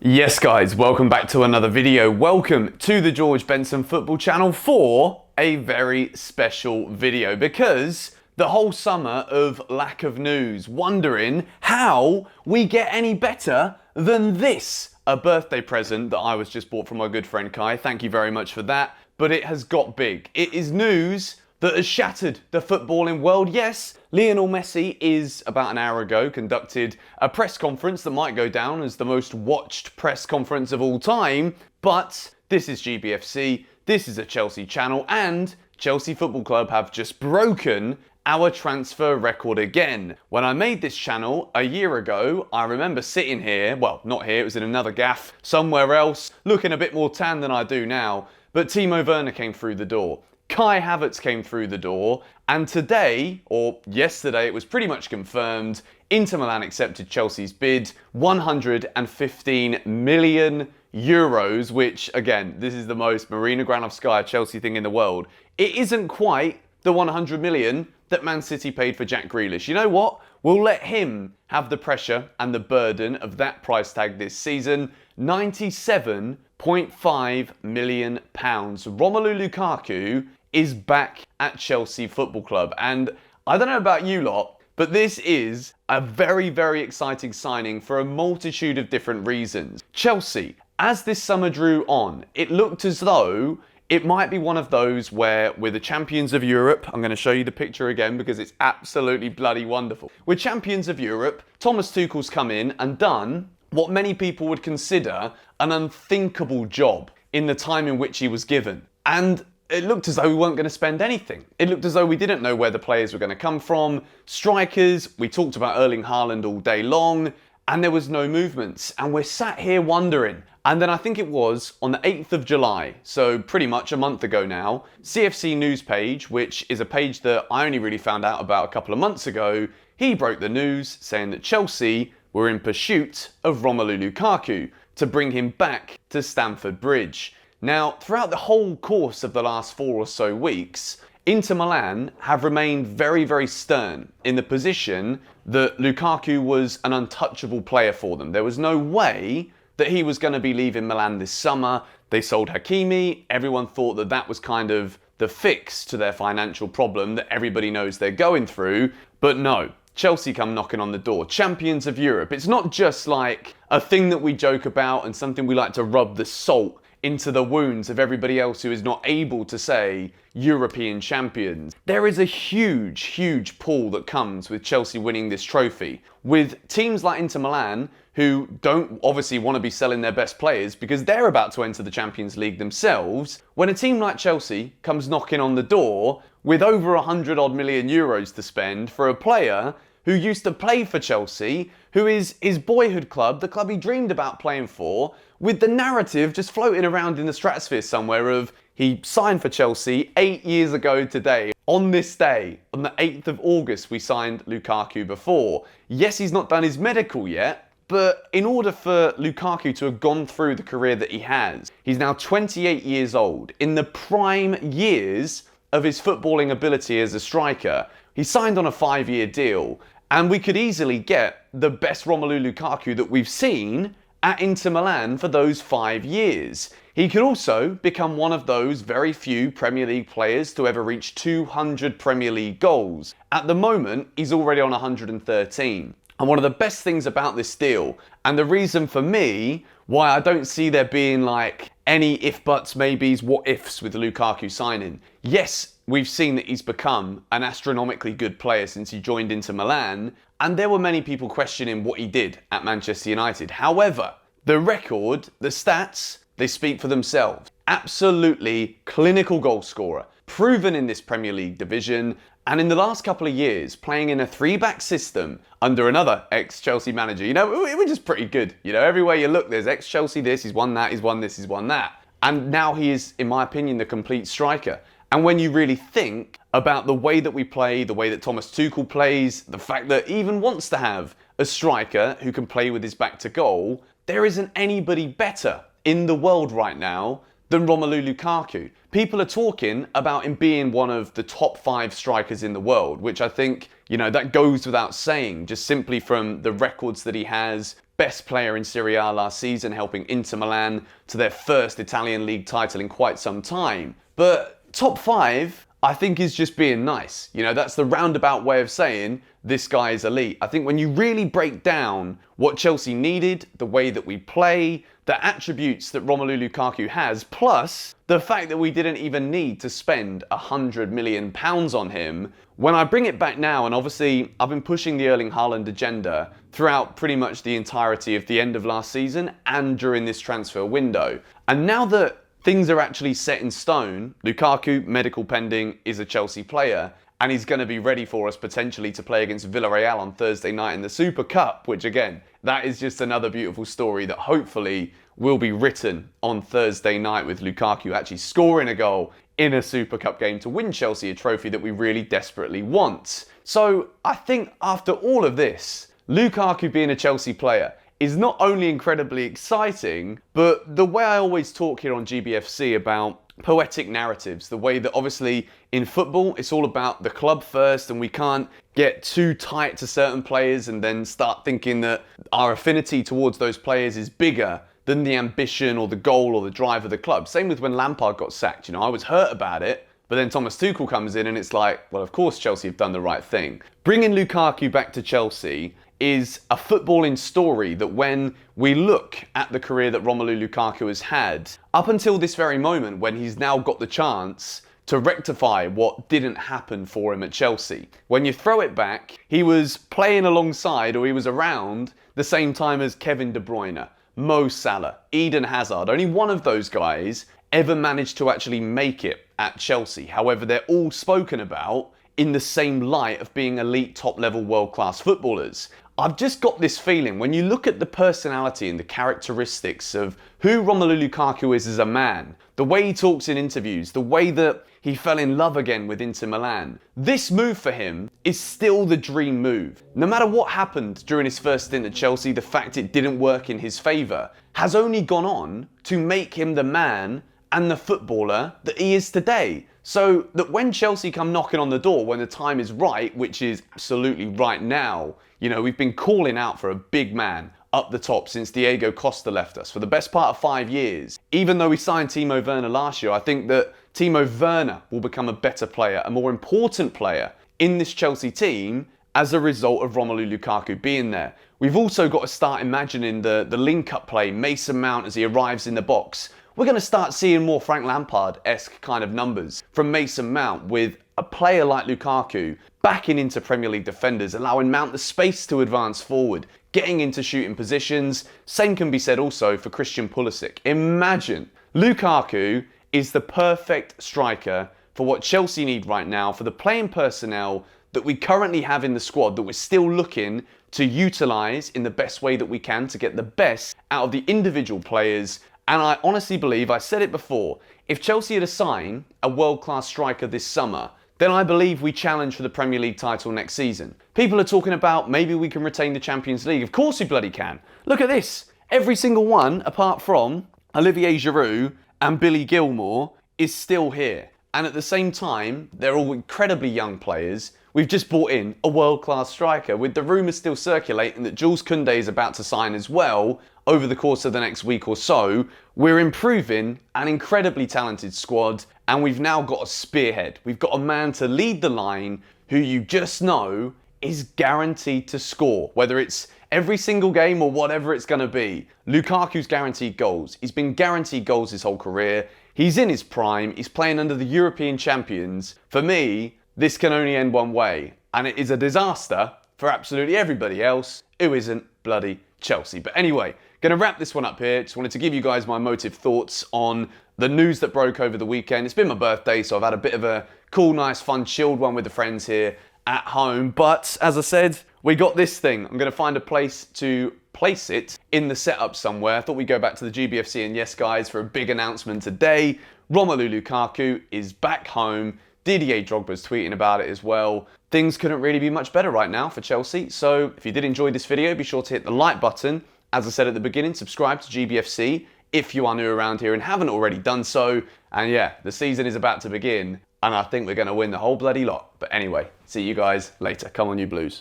Yes guys, welcome back to another video. Welcome to the George Benson Football channel for a very special video because the whole summer of lack of news, wondering how we get any better than this. A birthday present that I was just bought from my good friend Kai. Thank you very much for that. But it has got big. It is news that has shattered the footballing world. Yes, Lionel Messi is, about an hour ago, conducted a press conference that might go down as the most watched press conference of all time, but this is GBFC, this is a Chelsea channel, and Chelsea Football Club have just broken our transfer record again. When I made this channel a year ago, I remember sitting here, well, not here, it was in another gaff, somewhere else, looking a bit more tan than I do now, but Timo Werner came through the door. Kai Havertz came through the door, and today, or yesterday, it was pretty much confirmed, Inter Milan accepted Chelsea's bid, 115 million euros, which, again, this is the most Marina Granovskaya Chelsea thing in the world. It isn't quite the 100 million that Man City paid for Jack Grealish. You know what? We'll let him have the pressure and the burden of that price tag this season. £97.5 million. Romelu Lukaku is back at Chelsea Football Club. And I don't know about you lot, but this is a very, very exciting signing for a multitude of different reasons. Chelsea, as this summer drew on, it looked as though it might be one of those where we're the champions of Europe. I'm going to show you the picture again because it's absolutely bloody wonderful. We're champions of Europe. Thomas Tuchel's come in and done what many people would consider an unthinkable job in the time in which he was given. And it looked as though we weren't going to spend anything. It looked as though we didn't know where the players were going to come from. Strikers, we talked about Erling Haaland all day long, and there was no movements. And we're sat here wondering. And then I think it was on the 8th of July, so pretty much a month ago now, CFC News page, which is a page that I only really found out about a couple of months ago, he broke the news saying that Chelsea were in pursuit of Romelu Lukaku to bring him back to Stamford Bridge. Now, throughout the whole course of the last 4 or so weeks, Inter Milan have remained very, very stern in the position that Lukaku was an untouchable player for them. There was no way that he was going to be leaving Milan this summer. They sold Hakimi. Everyone thought that that was kind of the fix to their financial problem that everybody knows they're going through. But no, Chelsea come knocking on the door. Champions of Europe. It's not just like a thing that we joke about and something we like to rub the salt into the wounds of everybody else who is not able to say European champions. There is a huge, huge pull that comes with Chelsea winning this trophy. With teams like Inter Milan, who don't obviously want to be selling their best players because they're about to enter the Champions League themselves, when a team like Chelsea comes knocking on the door with over 100 odd million euros to spend for a player who used to play for Chelsea, who is his boyhood club, the club he dreamed about playing for, with the narrative just floating around in the stratosphere somewhere of he signed for Chelsea 8 years ago today. On this day, on the 8th of August, we signed Lukaku before. Yes, he's not done his medical yet, but in order for Lukaku to have gone through the career that he has, he's now 28 years old, in the prime years of his footballing ability as a striker. He signed on a 5-year deal, and we could easily get the best Romelu Lukaku that we've seen at Inter Milan for those 5 years. He could also become one of those very few Premier League players to ever reach 200 Premier League goals. At the moment, he's already on 113. And one of the best things about this deal, and the reason for me why I don't see there being like any if buts, maybes, what ifs with the Lukaku signing. Yes, we've seen that he's become an astronomically good player since he joined Inter Milan, and there were many people questioning what he did at Manchester United. However, the record, the stats, they speak for themselves. Absolutely clinical goal scorer, proven in this Premier League division, and in the last couple of years, playing in a 3-back system under another ex-Chelsea manager. You know, we're just pretty good. You know, everywhere you look, there's ex-Chelsea this, he's won that, he's won this, he's won that. And now he is, in my opinion, the complete striker. And when you really think about the way that we play, the way that Thomas Tuchel plays, the fact that he even wants to have a striker who can play with his back to goal, there isn't anybody better in the world right now than Romelu Lukaku. People are talking about him being one of the top 5 strikers in the world, which I think, you know, that goes without saying, just simply from the records that he has, best player in Serie A last season, helping Inter Milan to their first Italian league title in quite some time. But top 5, I think, is just being nice. You know, that's the roundabout way of saying this guy is elite. I think when you really break down what Chelsea needed, the way that we play, the attributes that Romelu Lukaku has, plus the fact that we didn't even need to spend £100 million on him. When I bring it back now, and obviously I've been pushing the Erling Haaland agenda throughout pretty much the entirety of the end of last season and during this transfer window. And now that things are actually set in stone, Lukaku, medical pending, is a Chelsea player, and he's going to be ready for us potentially to play against Villareal on Thursday night in the Super Cup, which again, that is just another beautiful story that hopefully will be written on Thursday night, with Lukaku actually scoring a goal in a Super Cup game to win Chelsea a trophy that we really desperately want. So I think after all of this, Lukaku being a Chelsea player is not only incredibly exciting, but the way I always talk here on GBFC about poetic narratives, the way that obviously in football it's all about the club first, and we can't get too tight to certain players and then start thinking that our affinity towards those players is bigger than the ambition or the goal or the drive of the club. Same with when Lampard got sacked. You know, I was hurt about it, but then Thomas Tuchel comes in and it's like, well, of course Chelsea have done the right thing. Bringing Lukaku back to Chelsea is a footballing story that when we look at the career that Romelu Lukaku has had, up until this very moment when he's now got the chance to rectify what didn't happen for him at Chelsea. When you throw it back, he was playing alongside, or he was around the same time as Kevin De Bruyne, Mo Salah, Eden Hazard. Only one of those guys ever managed to actually make it at Chelsea. However, they're all spoken about in the same light of being elite, top-level, world-class footballers. I've just got this feeling, when you look at the personality and the characteristics of who Romelu Lukaku is as a man, the way he talks in interviews, the way that he fell in love again with Inter Milan, this move for him is still the dream move. No matter what happened during his first stint at Chelsea, the fact it didn't work in his favour has only gone on to make him the man and the footballer that he is today. So that when Chelsea come knocking on the door, when the time is right, which is absolutely right now, you know, we've been calling out for a big man up the top since Diego Costa left us for the best part of 5 years. Even though we signed Timo Werner last year, I think that Timo Werner will become a better player, a more important player in this Chelsea team as a result of Romelu Lukaku being there. We've also got to start imagining the link-up play, Mason Mount as he arrives in the box. We're going to start seeing more Frank Lampard-esque kind of numbers from Mason Mount, with a player like Lukaku backing into Premier League defenders, allowing Mount the space to advance forward, getting into shooting positions. Same can be said also for Christian Pulisic. Imagine Lukaku is the perfect striker for what Chelsea need right now, for the playing personnel that we currently have in the squad that we're still looking to utilise in the best way that we can to get the best out of the individual players. And I honestly believe, I said it before, if Chelsea had to sign a world-class striker this summer, then I believe we challenge for the Premier League title next season. People are talking about maybe we can retain the Champions League. Of course we bloody can. Look at this. Every single one, apart from Olivier Giroud and Billy Gilmour, is still here. And at the same time, they're all incredibly young players. We've just brought in a world-class striker, with the rumours still circulating that Jules Koundé is about to sign as well over the course of the next week or so. We're improving an incredibly talented squad, and we've now got a spearhead. We've got a man to lead the line who you just know is guaranteed to score, whether it's every single game or whatever it's going to be. Lukaku's guaranteed goals. He's been guaranteed goals his whole career. He's in his prime. He's playing under the European champions. For me, this can only end one way, and it is a disaster for absolutely everybody else who isn't bloody Chelsea. But anyway, going to wrap this one up here. Just wanted to give you guys my emotive thoughts on the news that broke over the weekend. It's been my birthday, so I've had a bit of a cool, nice, fun, chilled one with the friends here at home. But as I said, we got this thing. I'm going to find a place to place it in the setup somewhere. I thought we'd go back to the GBFC, and yes guys, for a big announcement today. Romelu Lukaku is back home. Didier Drogba's tweeting about it as well. Things couldn't really be much better right now for Chelsea. So if you did enjoy this video, be sure to hit the like button. As I said at the beginning, subscribe to GBFC if you are new around here and haven't already done so. And yeah, the season is about to begin, and I think we're going to win the whole bloody lot. But anyway, see you guys later. Come on, you Blues.